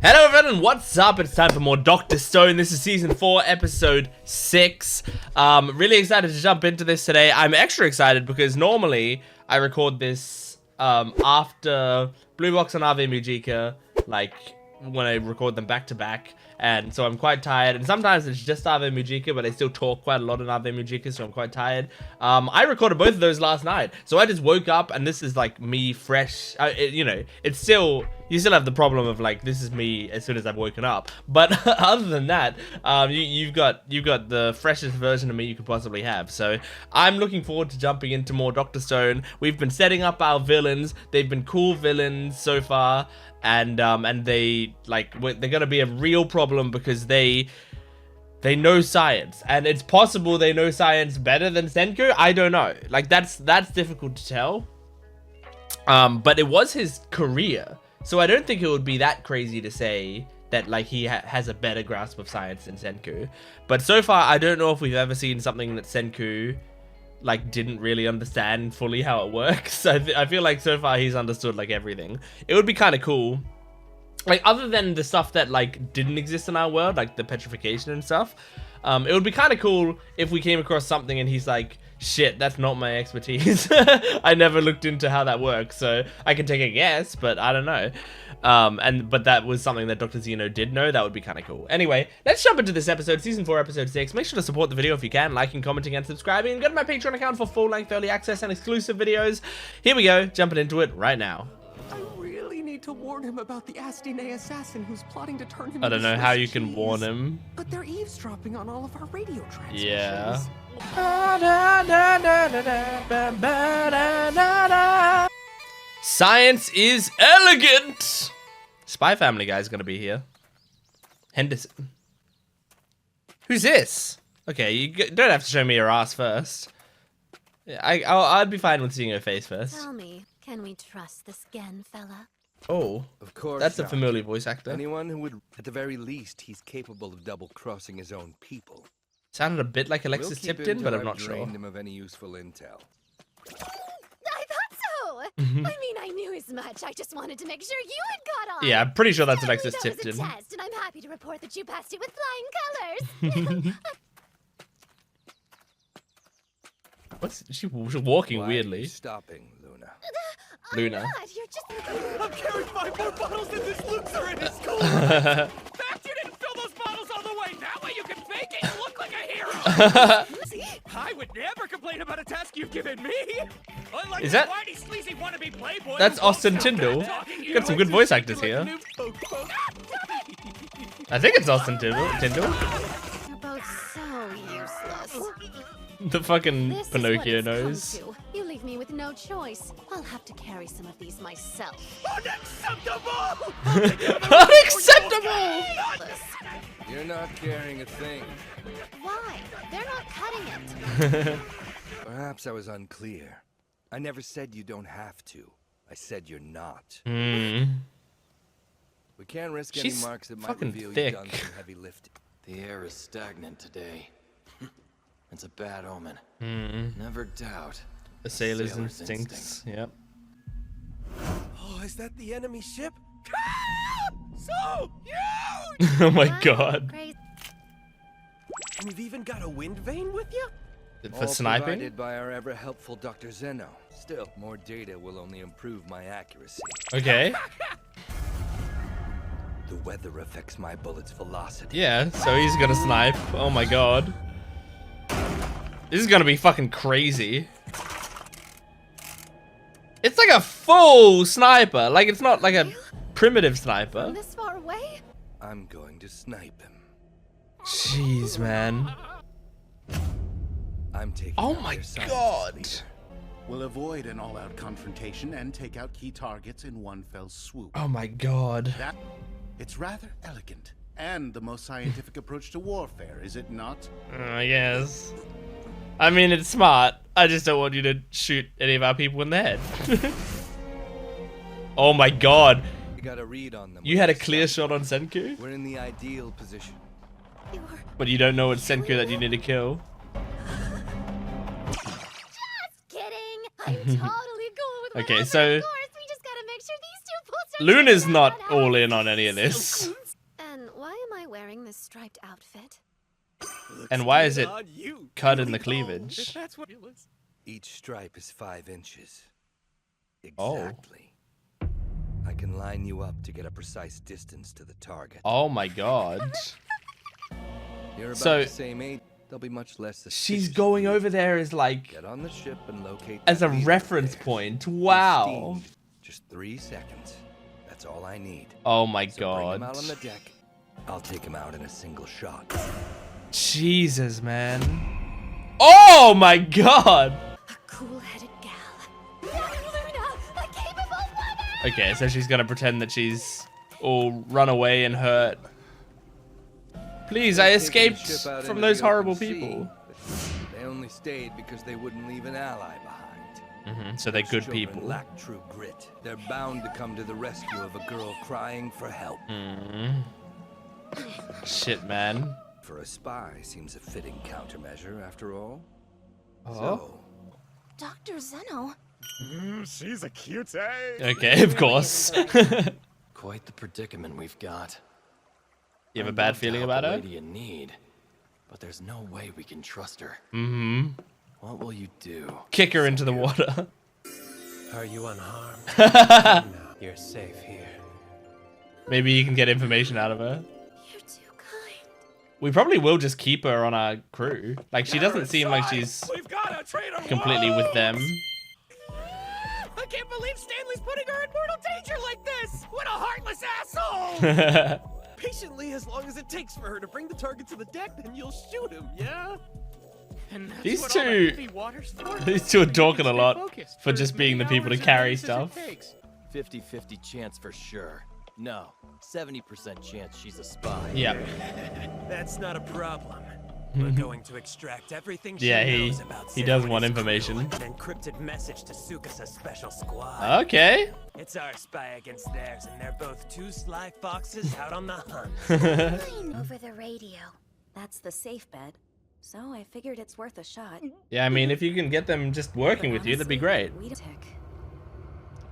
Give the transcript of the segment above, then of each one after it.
Hello everyone, what's up? It's time for more Dr. Stone. This is season 4, episode 6. Really excited to jump into this today. I'm extra excited because normally I record this after Blue Box and Ave Mujika, like when I record them back to back. And so I'm quite tired, and sometimes it's just Ave Mujika, but I still talk quite a lot in Ave Mujika, so I'm quite tired. I recorded both of those last night, so I just woke up, and this is like me fresh. You know, it's still, you still have the problem of like, this is me as soon as I've woken up. But other than that, you've got the freshest version of me you could possibly have. So I'm looking forward to jumping into more Dr. Stone. We've been setting up our villains. They've been cool villains so far. And they're gonna be a real problem because they know science, and it's possible they know science better than Senku. I don't know. Like that's difficult to tell. But it was his career, so I don't think it would be that crazy to say that like he has a better grasp of science than Senku. But so far, I don't know if we've ever seen something that Senku like didn't really understand fully how it works. So I feel like so far he's understood like everything. It would be kind of cool, like other than the stuff that like didn't exist in our world, like the petrification and stuff. It would be kind of cool if we came across something and he's like, shit, that's not my expertise. I never looked into how that works, so I can take a guess, but I don't know. But that was something that Dr. Zeno did know. That would be kind of cool. Anyway, let's jump into this episode, season 4, episode 6. Make sure to support the video if you can, liking, commenting, and subscribing, and go to my Patreon account for full-length early access and exclusive videos. Here we go, jumping into it right now. I really need to warn him about the Astine assassin who's plotting to turn him. I don't know how you can warn him. But they're eavesdropping on all of our radio transmissions. Yeah. Science is elegant. Spy Family guy's gonna be here. Henderson. Who's this? Okay, you don't have to show me your ass first. Yeah, I'd be fine with seeing her face first. Tell me, can we trust this Gen fella? Oh, of course. That's not. A familiar voice actor. Anyone who would, at the very least, he's capable of double-crossing his own people. Sounded a bit like Alexis Tipton, but I'm not sure. Drained him of any useful intel. I thought so. I mean, I knew as much. I just wanted to make sure you had caught on. Yeah, I'm pretty sure that's Apparently Alexis that Tipton. was a test, and I'm happy to report that you passed it with flying colors. What's she walking Why weirdly? Are you stopping, Luna? Luna. God, you're just... I'm carrying 5 more bottles than this loser in his school. Fact, you didn't fill those bottles all the way. That way you can fake it and look like a hero. I would never complain about a task you've given me. Unlike Is that? Whitey, sleazy wannabe playboy. That's Austin Tyndall. Got some good voice actors here. I think it's Austin Tyndall. You're both so useless. The fucking This Pinocchio is what nose. it's come to. You leave me with no choice. I'll have to carry some of these myself. Unacceptable! Unacceptable! You're not carrying a thing. Why? They're not cutting it. Perhaps I was unclear. I never said you don't have to. I said you're not. Hmm. We can't risk She's any marks that might fucking reveal thick. you've done some heavy lifting. The air is stagnant today. It's a bad omen. Never doubt. The sailor's Sailor's instincts. Yep. Oh, is that the enemy ship? So huge! Oh my Wow, god. crazy. And you've even got a wind vane with you? For All sniping? provided by our ever-helpful Dr. Zeno. Still, more data will only improve my accuracy. Okay. The weather affects my bullet's velocity. Yeah, so he's gonna snipe. Oh my god. This is gonna be fucking crazy. It's like a full sniper. Like, it's not like a primitive sniper. From this far away? I'm going to snipe him. Jeez, man. I'm taking Oh out my their scientist god. leader. We'll avoid an all-out confrontation and take out key targets in one fell swoop. Oh my god. It's rather elegant and the most scientific approach to warfare, is it not? Yes. I mean, it's smart. I just don't want you to shoot any of our people in the head. Oh my god. You got a read on them. You had a clear shot on Senku? We're in the ideal position. You're But you don't know it's Senku that you need to kill. just kidding. I'm totally cool with Okay, whatever, so- of course. We just gotta make sure these two pull Luna's not all in on any of this. And why am I wearing this striped outfit? And why is it On you. cut in the If cleavage? that's what it was. Each stripe is 5 inches. Oh. Exactly. I can line you up to get a precise distance to the target. Oh my god. You're about So- the same age. There'll be much less She's suspicious going of you. over there as like Get on the ship and locate as that a needle reference there. point. He's Wow. steamed. Just 3 seconds. That's all I need. Oh my So bring him god. out on the deck. I'll take him out in a single shot. Jesus, man. Oh my god. A cool-headed gal. Luna, a capable woman! Okay, so she's gonna pretend that she's all run away and hurt. Please, I Taking the escaped ship out from into those the open horrible sea, people. but They only stayed because they wouldn't leave an ally behind. So they're Those good children people. lack true grit. They're bound to come to the rescue of a girl crying for help. Shit, man. For a spy, seems a fitting countermeasure after all. Oh. So, Dr. Zeno. She's a cutie. Okay, of course. Quite the predicament we've got. You have a I'd bad love to feeling help about a her? lady in need, but there's no way we can trust her. Mm-hmm. What will you do? Kick her into the water. Are you unharmed? No, you're safe here. Maybe you can get information out of her. You're too kind. We probably will just keep her on our crew. Like, she doesn't seem like she's We've got a traitor. completely with them. I can't believe Stanley's putting her in mortal danger like this. What a heartless asshole. Patiently, as long as it takes for her to bring the target to the deck, then you'll shoot him, yeah? And that's These what all that two- heavy water's for? These two are talking a Stay lot focused for as just being the many people to hours or carry days as it stuff. takes. 50-50 chance for sure. No, 70% chance she's a spy. Yeah. That's not a problem. We're going to extract everything she Yeah, knows about he does want Symphony's information. crew, an encrypted message to Sukasa's special squad. Okay. It's our spy against theirs, and they're both two sly foxes out on the hunt. Over the radio. That's the safe bet. So I figured it's worth a shot. Yeah, I mean, if you can get them just working with you, that'd be great. We tick.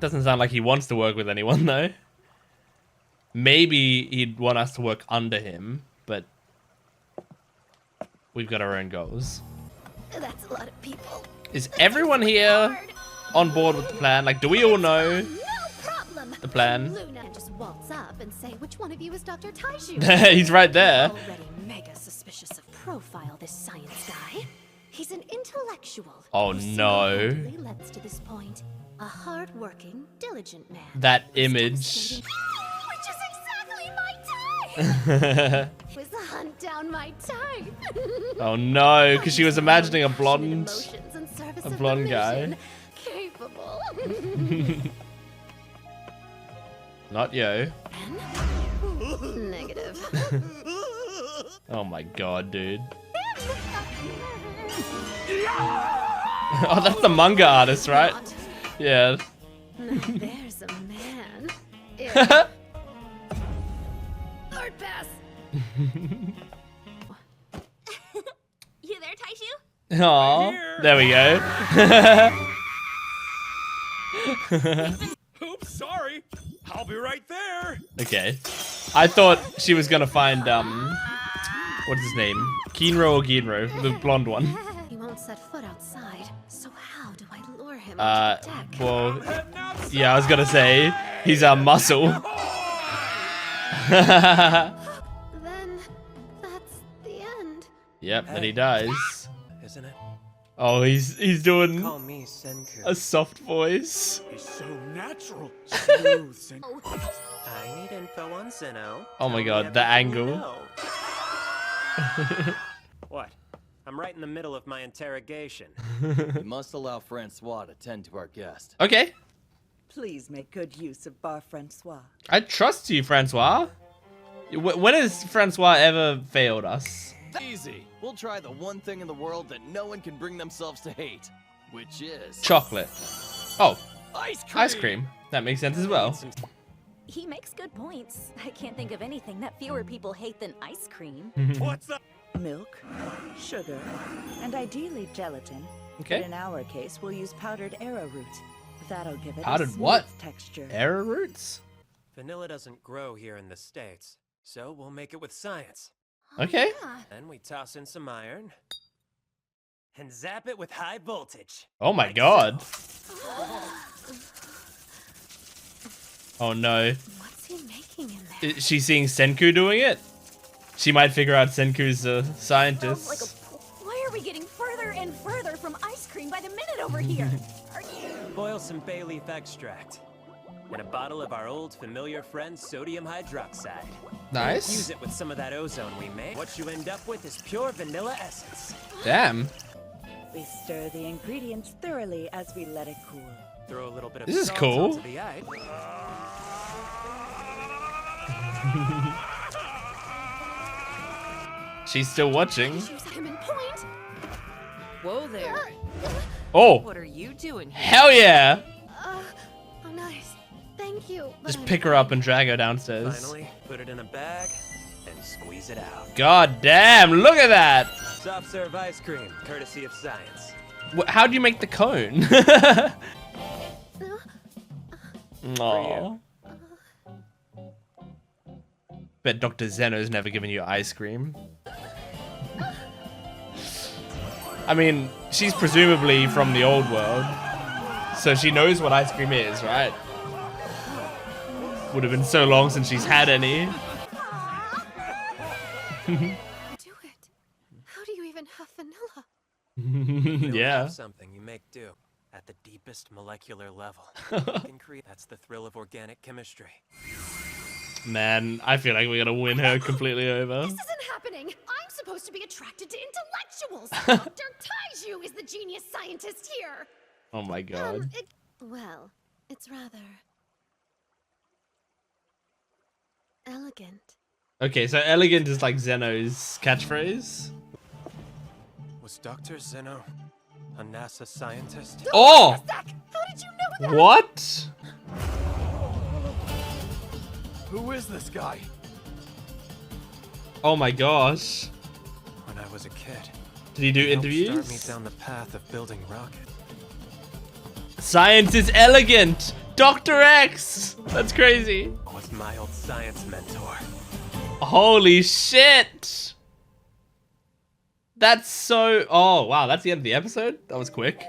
Doesn't sound like he wants to work with anyone, though. Maybe he'd want us to work under him, but we've got our own goals. That's a lot of people. Is everyone here on board with the plan? Like, do we all know No problem. the plan? Luna can just waltz up and say which one of you is Dr. Taiju. He's right there. Already mega suspicious of profile, this science guy. He's an intellectual. Oh, who no. single-handedly led us to this point. A hard-working, diligent man. That image. Which is exactly my type. Was to hunt down my type. Oh no, because she was imagining a Passionate blonde. emotions in service a of the blonde guy. mission. Capable. Not yo. Negative. Oh my god, dude. Oh, that's the manga artist, right? Not. Yeah. Now there's a man. Yeah. Hard pass. You there, Taiju? Aw, there we go. Oops, sorry. I'll be right there. Okay. I thought she was gonna find, what's his name? Kinro or Ginro? The blonde one. He won't set foot outside. So how do I lure him onto the deck? Well, Heading outside. yeah, I was gonna say, he's a muscle. Then that's the end. Yep, then he dies. Isn't it? Oh, he's doing Call me Senku. a soft voice. He's so natural. Smooth. and- I need info on Zeno. Oh my Tell me god, the everything you angle. know. What? I'm right in the middle of my interrogation. We must allow Francois to tend to our guest. Okay. Please make good use of Bar Francois. I trust you, Francois. When has Francois ever failed us? Easy. We'll try the one thing in the world that no one can bring themselves to hate, which is Chocolate. Oh, ice cream. ice cream. That makes sense as well. He makes good points. I can't think of anything that fewer people hate than ice cream. What's up? Milk, sugar, and ideally gelatin. Okay. But in our case, we'll use powdered arrowroot. That'll give it Powdered a smooth what? texture. Arrowroots? Vanilla doesn't grow here in the States, so we'll make it with science. Okay. Then we toss in some iron and zap it with high voltage. Oh my Like god. so. Oh no. What's he making in there? Is she seeing Senku doing it? She might figure out Senku's a Smells scientist. like a pool. Why are we getting further and further from ice cream by the minute over here? Are you... Boil some bay leaf extract and a bottle of our old familiar friend sodium hydroxide. Use Nice. it with some of that ozone we made. What you end up with is pure vanilla essence. Damn. We stir the ingredients thoroughly as we let it cool. Throw a little bit of This is salt cool. onto the ice. She's still watching. Use him in point. Whoa there. Oh. What are you doing here? Hell yeah. Oh, nice. Thank you. but Just I'm pick her up and drag her downstairs. Finally, put it in a bag and squeeze it out. God damn, look at that. Soft serve ice cream, courtesy of science. How do you make the cone? Aww. Bet Dr. Zeno's never given you ice cream. I mean, she's presumably from the old world, so she knows what ice cream is, right? Would have been so long since she's had any. Do it. How do you even have vanilla? You Yeah. have something you make do at the deepest molecular level. You can create. That's the thrill of organic chemistry. Man, I feel like we're gonna win her completely over. This isn't happening. I'm supposed to be attracted to intellectuals. Dr. Taiju is the genius scientist here. Oh my god. Well, it's rather elegant. Okay, so elegant is like Zeno's catchphrase. Was Dr. Zeno a NASA scientist? Oh! Zach, how did you know that? What? Who is this guy? Oh my gosh. When I was a kid, Did he do he helped start me interviews? down the path of building rockets. Science is elegant! Dr. X! That's crazy. Was my old science mentor. Holy shit! That's so... Oh, wow, that's the end of the episode? That was quick.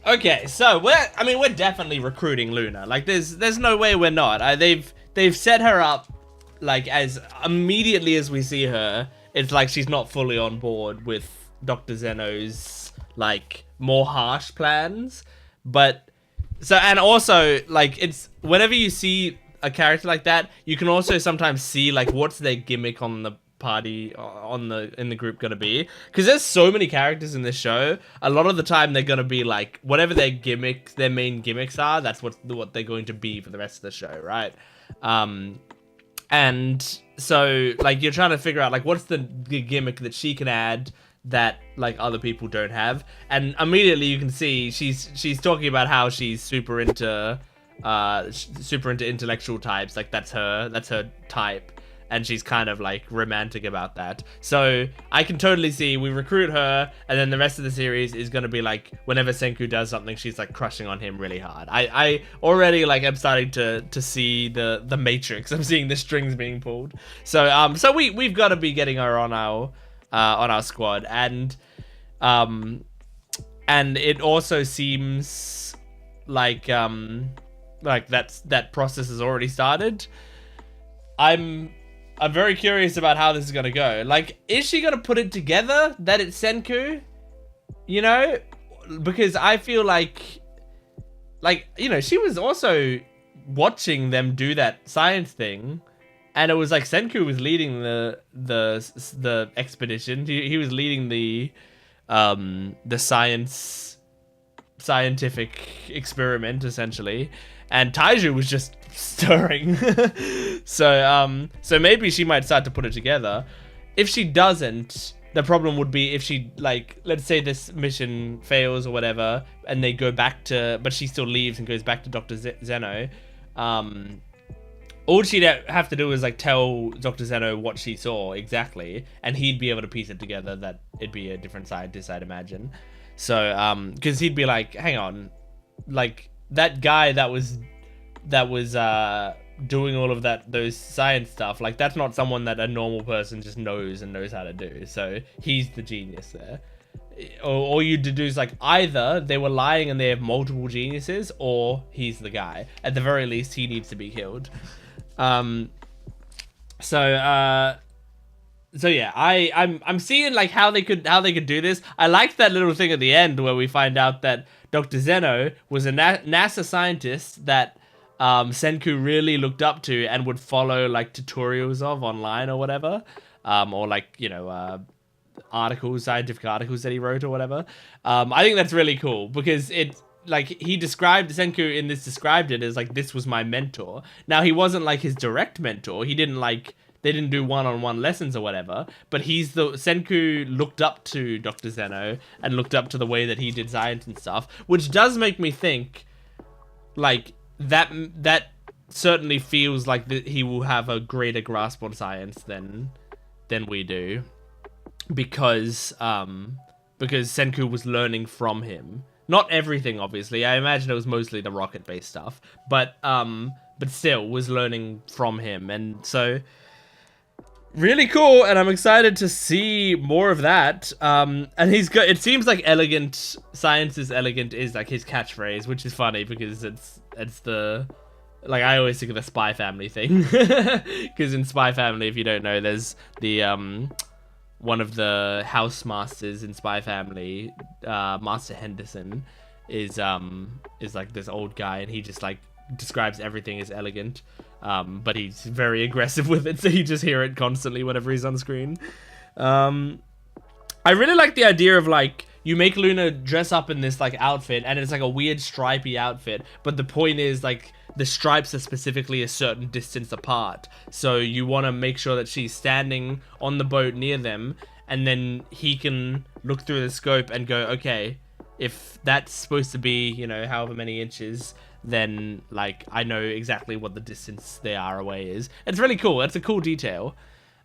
Okay, so we're definitely recruiting Luna. Like, there's no way we're not. They've set her up, like, as immediately as we see her, it's like she's not fully on board with Dr. Zeno's, like, more harsh plans. But, so, and also, like, it's, whenever you see a character like that, you can also sometimes see, like, what's their gimmick on the party in the group gonna be, because there's so many characters in this show. A lot of the time they're gonna be like whatever their main gimmicks are, that's what they're going to be for the rest of the show, right? And so like you're trying to figure out like what's the gimmick that she can add that like other people don't have, and immediately you can see she's talking about how she's super into intellectual types, like that's her type. And she's kind of like romantic about that. So I can totally see we recruit her, and then the rest of the series is gonna be like whenever Senku does something, she's like crushing on him really hard. I already like I'm starting to see the Matrix. I'm seeing the strings being pulled. So we've got to be getting her on our squad, and it also seems like that process has already started. I'm very curious about how this is gonna go. Like, is she gonna put it together that it's Senku? You know? Because I feel like, you know, she was also watching them do that science thing, and it was like Senku was leading the expedition. He was leading the scientific experiment essentially, and Taiju was just stirring. So maybe she might start to put it together. If she doesn't, the problem would be if she, like, let's say this mission fails or whatever, and they go back to, but she still leaves and goes back to Dr. Zeno. All she'd have to do is like tell Dr. Zeno what she saw exactly, and he'd be able to piece it together that it'd be a different scientist, I'd imagine. So, because he'd be like, hang on, like that guy that was doing all of those science stuff, like that's not someone that a normal person just knows how to do. So he's the genius there. All you deduce, like, either they were lying and they have multiple geniuses, or he's the guy. At the very least, he needs to be killed. So yeah, I'm seeing like how they could do this. I liked that little thing at the end where we find out that Dr. Zeno was a NASA scientist that Senku really looked up to and would follow like tutorials of online or whatever, or like, you know, scientific articles that he wrote or whatever. I think that's really cool because Senku described it as like, this was my mentor. Now, he wasn't like his direct mentor. They didn't do one-on-one lessons or whatever, but Senku looked up to Dr. Zeno and looked up to the way that he did science and stuff, which does make me think like that certainly feels like he will have a greater grasp on science than we do, because Senku was learning from him. Not everything, obviously. I imagine it was mostly the rocket-based stuff, but still was learning from him, and so really cool. And I'm excited to see more of that. And it seems like elegant, science is elegant is like his catchphrase, which is funny because it's the, like, I always think of the Spy Family thing, because in Spy Family, if you don't know, there's the one of the house masters in Spy Family, Master Henderson, is like this old guy, and he just like describes everything as elegant, but he's very aggressive with it, so you just hear it constantly whenever he's on screen. I really like the idea of like, you make Luna dress up in this like outfit, and it's like a weird stripy outfit, but the point is like the stripes are specifically a certain distance apart, so you want to make sure that she's standing on the boat near them, and then he can look through the scope and go, okay, if that's supposed to be, you know, however many inches, then like I know exactly what the distance they are away is. It's really cool. It's a cool detail.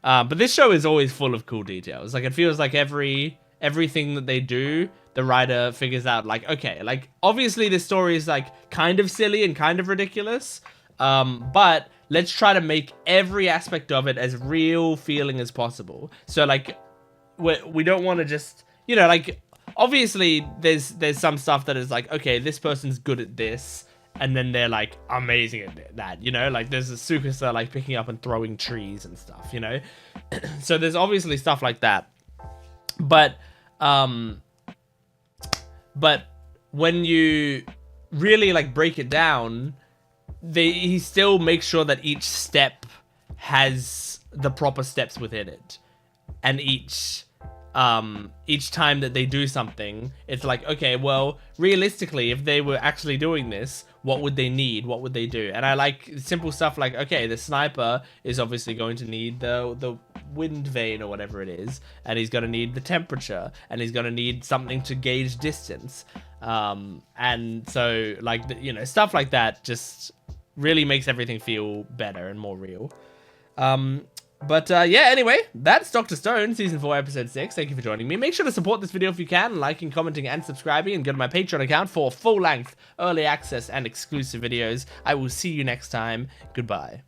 But this show is always full of cool details. Like, it feels like everything that they do, the writer figures out, like, okay, like, obviously this story is like kind of silly and kind of ridiculous, but let's try to make every aspect of it as real feeling as possible. So like, we don't want to just, you know, like, obviously there's some stuff that is like, okay, this person's good at this, and then they're like amazing at that, you know, like there's a Tsukasa like picking up and throwing trees and stuff, you know. So there's obviously stuff like that, but when you really like break it down, he still makes sure that each step has the proper steps within it, and each time that they do something, it's like, okay, well, realistically, if they were actually doing this, what would they need? What would they do? And I like simple stuff like, okay, the sniper is obviously going to need the wind vane or whatever it is, and he's going to need the temperature, and he's going to need something to gauge distance. And so, like, you know, stuff like that just really makes everything feel better and more real. Yeah, anyway, that's Dr. Stone, Season 4, Episode 6. Thank you for joining me. Make sure to support this video if you can, liking, commenting, and subscribing, and go to my Patreon account for full-length, early access, and exclusive videos. I will see you next time. Goodbye.